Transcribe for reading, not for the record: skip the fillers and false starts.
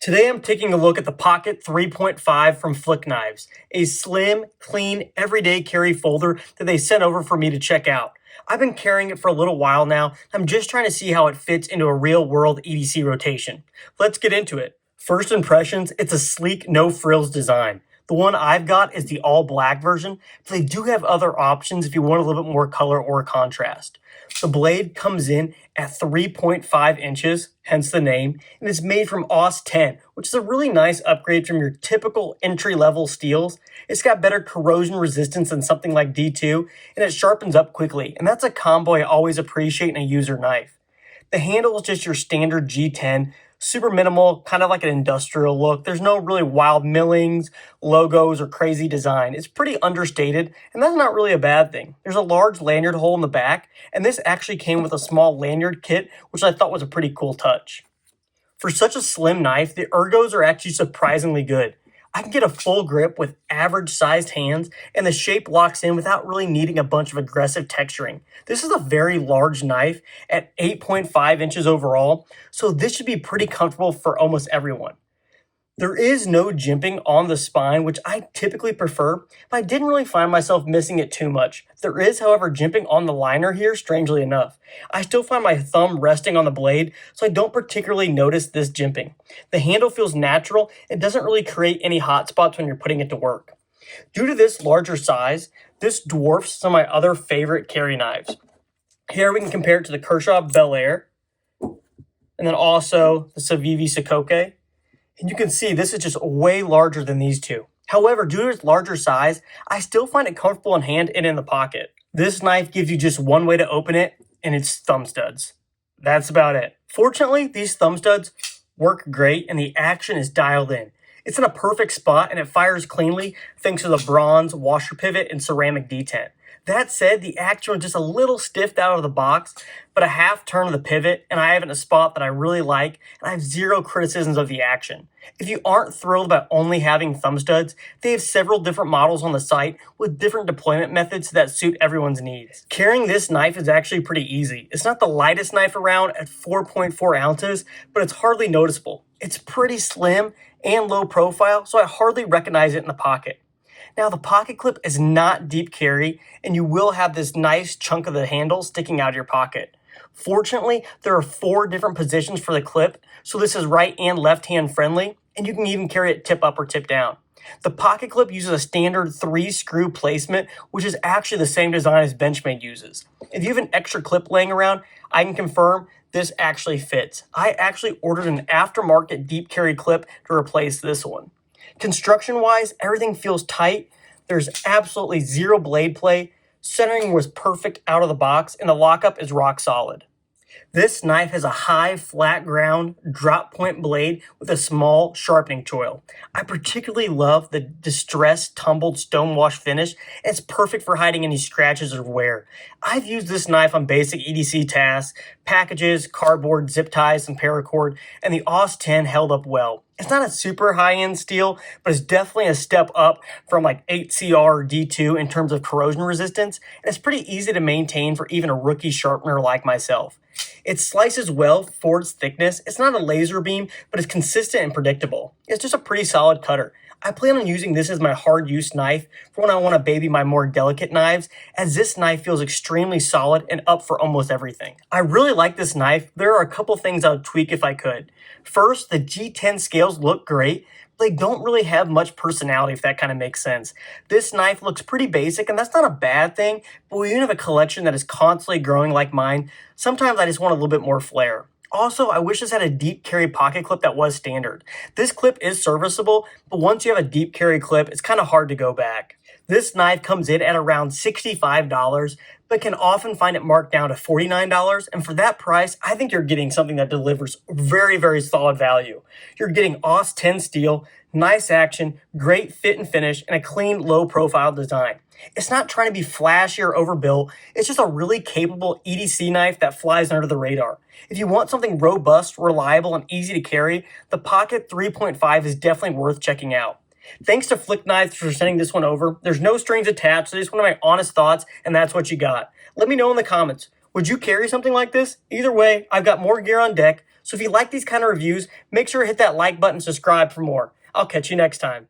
Today I'm taking a look at the Pocket 3.5 from FlicKnives, a slim, clean, everyday carry folder that they sent over for me to check out. I've been carrying it for a little while now. I'm just trying to see how it fits into a real-world EDC rotation. Let's get into it. First impressions, it's a sleek, no-frills design. The one I've got is the all-black version, but they do have other options if you want a little bit more color or contrast. The blade comes in at 3.5 inches, hence the name, and it's made from AUS 10, which is a really nice upgrade from your typical entry-level steels. It's got better corrosion resistance than something like D2, and it sharpens up quickly, and that's a combo I always appreciate in a user knife. The handle is just your standard G10, super minimal, kind of like an industrial look. There's no really wild millings, logos, or crazy design. It's pretty understated, and that's not really a bad thing. There's a large lanyard hole in the back, and this actually came with a small lanyard kit, which I thought was a pretty cool touch. For such a slim knife, the ergos are actually surprisingly good. I can get a full grip with average-sized hands, and the shape locks in without really needing a bunch of aggressive texturing. This is a very large knife at 8.5 inches overall, so this should be pretty comfortable for almost everyone. There is no jimping on the spine, which I typically prefer, but I didn't really find myself missing it too much. There is, however, jimping on the liner here, strangely enough. I still find my thumb resting on the blade, so I don't particularly notice this jimping. The handle feels natural and doesn't really create any hot spots when you're putting it to work. Due to this larger size, this dwarfs some of my other favorite carry knives. Here we can compare it to the Kershaw Bel Air, and then also the Civivi Sikoke. And you can see this is just way larger than these two. However, due to its larger size, I still find it comfortable in hand and in the pocket. This knife gives you just one way to open it, and it's thumb studs. That's about it. Fortunately, these thumb studs work great, and the action is dialed in. It's in a perfect spot, and it fires cleanly thanks to the bronze washer pivot and ceramic detent. That said, the action was just a little stiffed out of the box, but a half turn of the pivot, and I have it in a spot that I really like, and I have zero criticisms of the action. If you aren't thrilled about only having thumb studs, they have several different models on the site with different deployment methods that suit everyone's needs. Carrying this knife is actually pretty easy. It's not the lightest knife around at 4.4 ounces, but it's hardly noticeable. It's pretty slim and low profile, so I hardly recognize it in the pocket. Now, the pocket clip is not deep carry, and you will have this nice chunk of the handle sticking out of your pocket. Fortunately, there are 4 different positions for the clip, so this is right and left hand friendly, and you can even carry it tip up or tip down. The pocket clip uses a standard 3-screw placement, which is actually the same design as Benchmade uses. If you have an extra clip laying around, I can confirm this actually fits. I actually ordered an aftermarket deep carry clip to replace this one. Construction-wise, everything feels tight. There's absolutely zero blade play. Centering was perfect out of the box, and the lockup is rock solid. This knife has a high, flat ground, drop point blade with a small sharpening choil. I particularly love the distressed, tumbled stonewash finish, and it's perfect for hiding any scratches or wear. I've used this knife on basic EDC tasks, packages, cardboard, zip ties, and paracord, and the AUS 10 held up well. It's not a super high-end steel, but it's definitely a step up from like 8CR or D2 in terms of corrosion resistance, and it's pretty easy to maintain for even a rookie sharpener like myself. It slices well for its thickness. It's not a laser beam, but it's consistent and predictable. It's just a pretty solid cutter. I plan on using this as my hard use knife for when I want to baby my more delicate knives, as this knife feels extremely solid and up for almost everything. I really like this knife. There are a couple things I would tweak if I could. First, the G10 scales look great, but they don't really have much personality, if that kind of makes sense. This knife looks pretty basic, and that's not a bad thing, but when you have a collection that is constantly growing like mine, sometimes I just want a little bit more flair. Also, I wish this had a deep carry pocket clip that was standard. This clip is serviceable, but once you have a deep carry clip, it's kind of hard to go back. This knife comes in at around $65, but can often find it marked down to $49, and for that price, I think you're getting something that delivers very, very solid value. You're getting AUS 10 steel, nice action, great fit and finish, and a clean, low-profile design. It's not trying to be flashy or overbuilt. It's just a really capable EDC knife that flies under the radar. If you want something robust, reliable, and easy to carry, the Pocket 3.5 is definitely worth checking out. Thanks to FlicKnives for sending this one over. There's no strings attached, so just one of my honest thoughts, and that's what you got. Let me know in the comments. Would you carry something like this? Either way, I've got more gear on deck, So if you like these kind of reviews, make sure to hit that like button, subscribe for more. I'll catch you next time.